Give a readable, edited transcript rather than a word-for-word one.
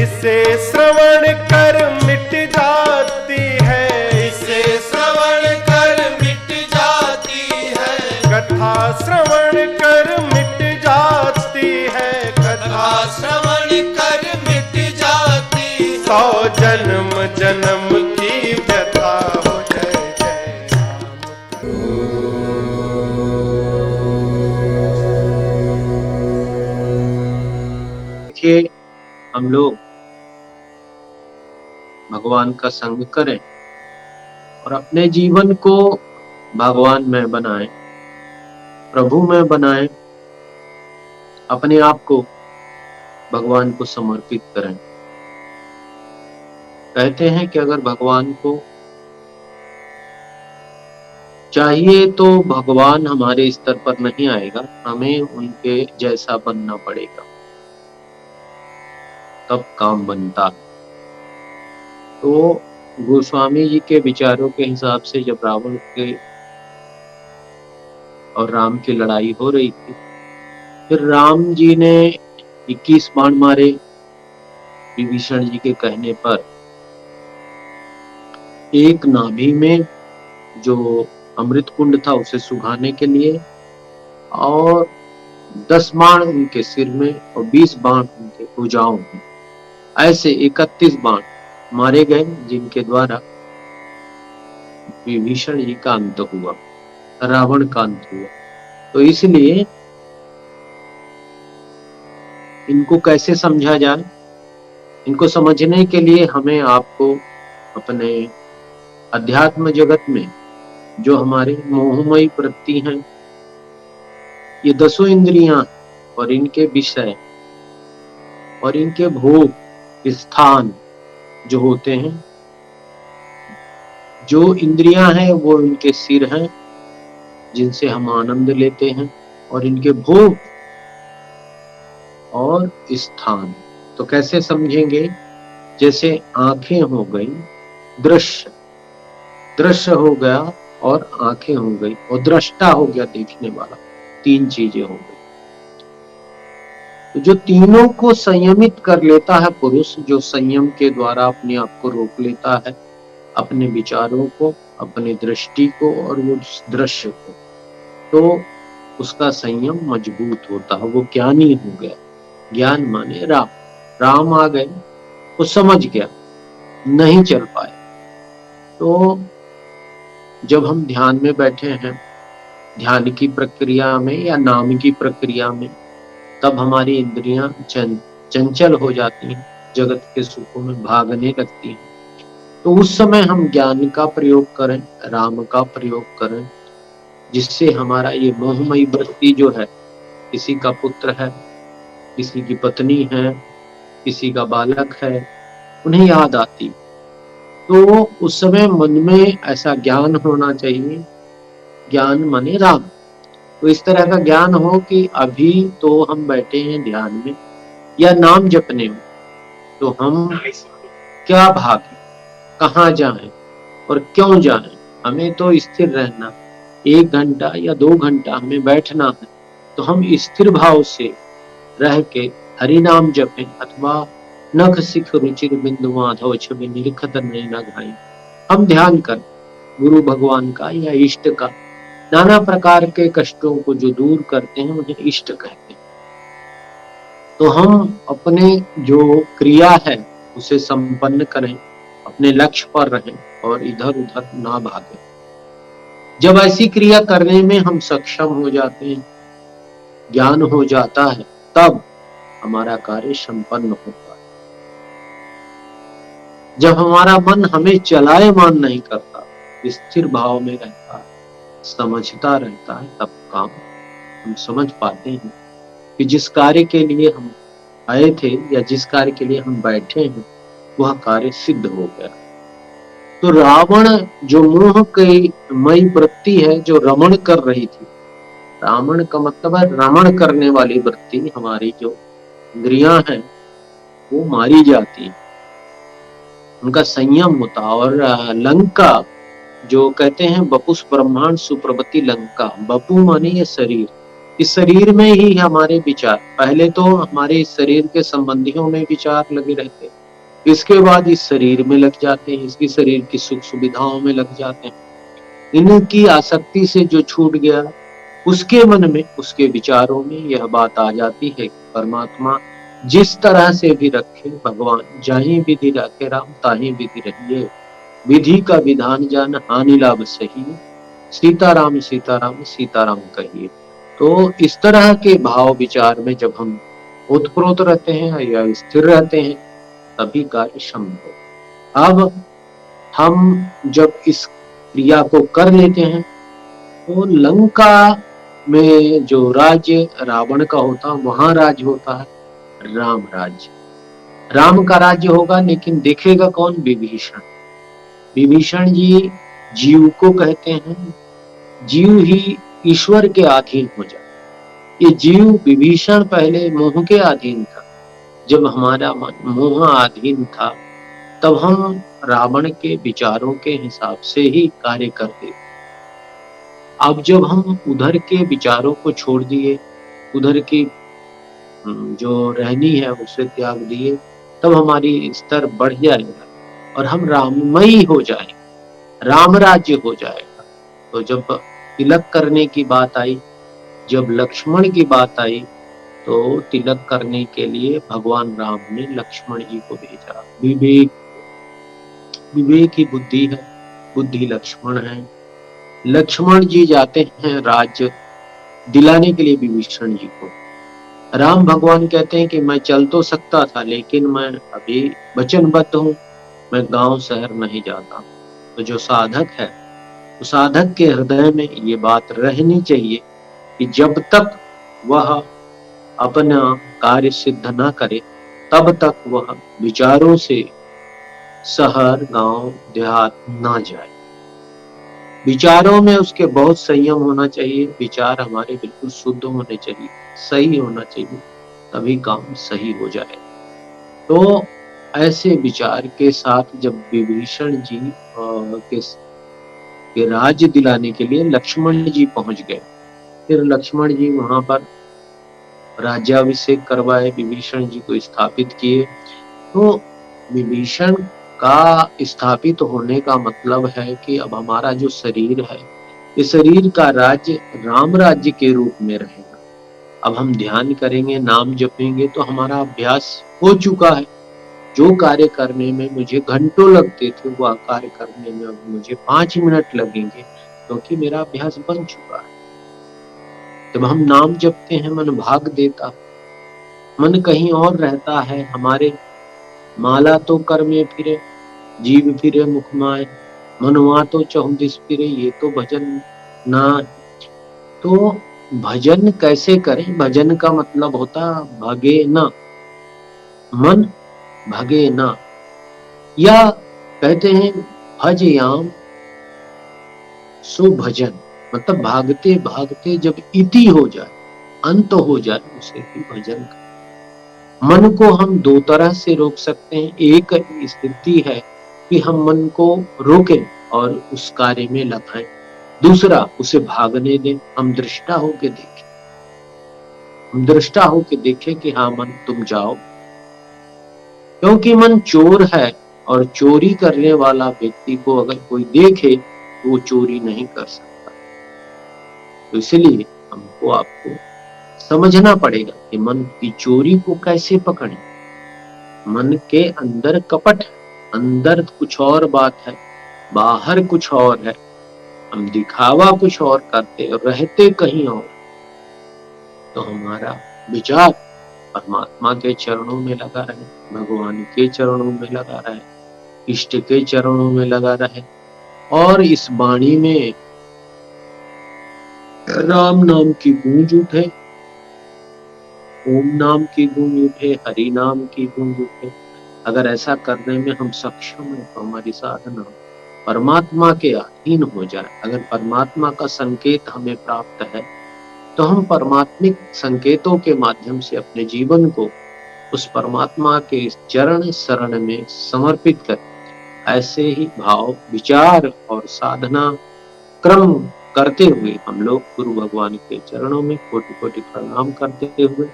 इसे श्रवण कर मिट जाती है, इसे श्रवण कर मिट जाती है, कथा श्रवण कर मिट जाती है, कथा श्रवण कर मिट जाती है। 100 जन्म जन्म की व्यथा हो। जय जय राम। देखिए, हम लोग भगवान का संग करें और अपने जीवन को भगवान में बनाएं, प्रभु में बनाएं, अपने आप को भगवान को समर्पित करें। कहते हैं कि अगर भगवान को चाहिए तो भगवान हमारे स्तर पर नहीं आएगा, हमें उनके जैसा बनना पड़ेगा, तब काम बनता। तो गोस्वामी जी के विचारों के हिसाब से जब रावण के और राम की लड़ाई हो रही थी, फिर राम जी ने 21 बाण मारे विभीषण जी के कहने पर। एक नाभि में जो अमृत कुंड था उसे सुखाने के लिए, और 10 बाण उनके सिर में और 20 बाण उनके भुजाओं में, ऐसे 31 बाण मारे गए, जिनके द्वारा विभीषण जी का अंत हुआ, रावण का अंत हुआ। तो इसलिए इनको कैसे समझा जाए, इनको समझने के लिए हमें आपको अपने अध्यात्म जगत में जो हमारे मोहमयी वृत्ति हैं, ये 10 इंद्रियां और इनके विषय और इनके भोग स्थान जो होते हैं, जो इंद्रियां हैं वो इनके सिर हैं जिनसे हम आनंद लेते हैं, और इनके भोग और स्थान तो कैसे समझेंगे? जैसे आंखें हो गई, दृश्य, दृश्य हो गया और आंखें हो गई, और दृष्टा हो गया देखने वाला, 3 चीजें हो गई। तो जो तीनों को संयमित कर लेता है पुरुष, जो संयम के द्वारा अपने आप को रोक लेता है, अपने विचारों को, अपनी दृष्टि को और वो दृश्य को, तो उसका संयम मजबूत होता है, वो ज्ञानी हो गया। ज्ञान माने राम, राम आ गए, वो समझ गया, नहीं चल पाए। तो जब हम ध्यान में बैठे हैं, ध्यान की प्रक्रिया में या नाम की प्रक्रिया में, तब हमारी इंद्रियां चंचल हो जाती हैं, जगत के सुखों में भागने लगती हैं। तो उस समय हम ज्ञान का प्रयोग करें, राम का प्रयोग करें, जिससे हमारा ये मोहमयी वृत्ति जो है, किसी का पुत्र है, किसी की पत्नी है, किसी का बालक है, उन्हें याद आती। तो उस समय मन में ऐसा ज्ञान होना चाहिए, ज्ञान माने राम। तो इस तरह का ज्ञान हो कि अभी तो हम बैठे हैं ध्यान में या नाम जपने में, तो हम क्या भागें, कहाँ जाएं और क्यों जाएं? हमें तो स्थिर रहना, 1 घंटा या 2 घंटा हमें बैठना है, तो हम स्थिर भाव से रह के हरि नाम जपें, अथवा नख सिख रुचिर बिंदु माधव छवि निरखत नैना घाई। हम ध्यान कर गुरु भगवान का या इष्ट का, नाना प्रकार के कष्टों को जो दूर करते हैं उन्हें इष्ट कहते हैं। तो हम अपने जो क्रिया है उसे संपन्न करें, अपने लक्ष्य पर रहें और इधर उधर ना भागें। जब ऐसी क्रिया करने में हम सक्षम हो जाते हैं, ज्ञान हो जाता है, तब हमारा कार्य संपन्न होता है। जब हमारा मन हमें चलायमान नहीं करता, स्थिर भाव में रहता है, समझता रहता है, तब काम हम समझ पाते हैं कि जिस कार्य के लिए हम आए थे या जिस कार्य के लिए हम बैठे हैं, वह कार्य सिद्ध हो गया। तो रावण जो मोह की मई वृत्ति है, जो रमण कर रही थी, रावण का मतलब है रमण करने वाली वृत्ति, हमारी जो इंद्रियां हैं वो मारी जाती है, उनका संयम होता। और लंका जो कहते हैं बपुस ब्रह्मांड सुप्रवती लंका, बपु माने ये शरीर, इस शरीर में ही हमारे विचार, पहले तो हमारे इस शरीर के संबंधियों में विचार लगे रहते, इसके बाद इस शरीर में लग जाते हैं, इसकी शरीर की सुख सुविधाओं में लग जाते हैं। इनकी आसक्ति से जो छूट गया, उसके मन में, उसके विचारों में यह बात आ जाती है कि परमात्मा जिस तरह से भी रखे, भगवान जाहि विधि रखे राम ताहि विधि रहिए, विधि का विधान जान हानि लाभ सही, सीताराम सीताराम सीताराम कहिए। तो इस तरह के भाव विचार में जब हम ओतप्रोत रहते हैं या स्थिर रहते हैं, तभी कार्य संभव। अब हम जब इस क्रिया को कर लेते हैं, तो लंका में जो राज्य रावण का होता, वहां राज्य होता है राम राज्य। राम का राज्य होगा, लेकिन देखेगा कौन? विभीषण। विभीषण जी जीव को कहते हैं, जीव ही ईश्वर के अधीन हो जाए। ये जीव विभीषण पहले मोह के अधीन था। जब हमारा मन मोह अधीन था, तब हम रावण के विचारों के हिसाब से ही कार्य करते। अब जब हम उधर के विचारों को छोड़ दिए, उधर की जो रहनी है उसे त्याग दिए, तब हमारी स्तर बढ़ जाएगा और हम राममयी हो जाएंगे, राम राज्य हो जाएगा। तो जब तिलक करने की बात आई, जब लक्ष्मण की बात आई, तो तिलक करने के लिए भगवान राम ने लक्ष्मण जी को भेजा। विवेक ही बुद्धि है, बुद्धि लक्ष्मण है। लक्ष्मण जी जाते हैं राज्य दिलाने के लिए विभीषण जी को। राम भगवान कहते हैं कि मैं चल तो सकता था, लेकिन मैं अभी वचनबद्ध हूं, मैं गांव शहर नहीं जाता। तो जो साधक है, तो साधक के हृदय में ये बात रहनी चाहिए कि जब तक वह अपना कार्य सिद्ध न करे, तब तक वह विचारों से शहर गांव देहात ना जाए। विचारों में उसके बहुत संयम होना चाहिए, विचार हमारे बिल्कुल शुद्ध होने चाहिए, सही होना चाहिए, तभी काम सही हो जाए। तो ऐसे विचार के साथ जब विभीषण जी के राज्य दिलाने के लिए लक्ष्मण जी पहुंच गए, फिर लक्ष्मण जी वहां पर राज्याभिषेक करवाए, विभीषण जी को स्थापित किए। तो विभीषण का स्थापित होने का मतलब है कि अब हमारा जो शरीर है, इस शरीर का राज्य राम राज्य के रूप में रहेगा। अब हम ध्यान करेंगे, नाम जपेंगे, तो हमारा अभ्यास हो चुका है। जो कार्य करने में मुझे घंटों लगते थे, वह कार्य करने में अब मुझे 5 मिनट लगेंगे, क्योंकि मेरा अभ्यास बन चुका है। जब हम नाम जपते हैं, मन भाग देता, मन कहीं और रहता है। हमारे माला तो कर में फिरे, जीव फिरे मुख माय, मनवा तो चहुदिस फिरे, ये तो भजन ना। तो भजन कैसे करें? भजन का मतलब होता भगे ना, मन भगे ना, या कहते हैं भजयाम सो भजन, मतलब भागते भागते जब इति हो जाए, अंत हो जाए, उसे भी भजन कर। मन को हम दो तरह से रोक सकते हैं। एक स्थिति है कि हम मन को रोकें और उस कार्य में लगाएं। दूसरा, उसे भागने दें, हम दृष्टा होके देखें, हम दृष्टा होके देखें कि हाँ मन तुम जाओ। क्योंकि मन चोर है, और चोरी करने वाला व्यक्ति को अगर कोई देखे तो वो चोरी नहीं कर सकता। तो इसलिए हमको आपको समझना पड़ेगा कि मन की चोरी को कैसे पकड़ें। मन के अंदर कपट, अंदर कुछ और बात है, बाहर कुछ और है। हम दिखावा कुछ और करते और रहते कहीं और। तो हमारा विचार परमात्मा के चरणों में लगा रहे, भगवान के चरणों में लगा रहे, इष्ट के चरणों में लगा रहे, और इस वाणी में राम नाम की गूंज उठे, ओम नाम की गूंज उठे, हरि नाम की गूंज उठे। अगर ऐसा करने में हम सक्षम है, तो हमारी साधना परमात्मा के अधीन हो जाए। अगर परमात्मा का संकेत हमें प्राप्त है, तो हम परमात्मिक संकेतों के माध्यम से अपने जीवन को उस परमात्मा के चरण शरण में समर्पित कर, ऐसे ही भाव विचार और साधना क्रम करते हुए हम लोग गुरु भगवान के चरणों में कोटि कोटि प्रणाम करते हुए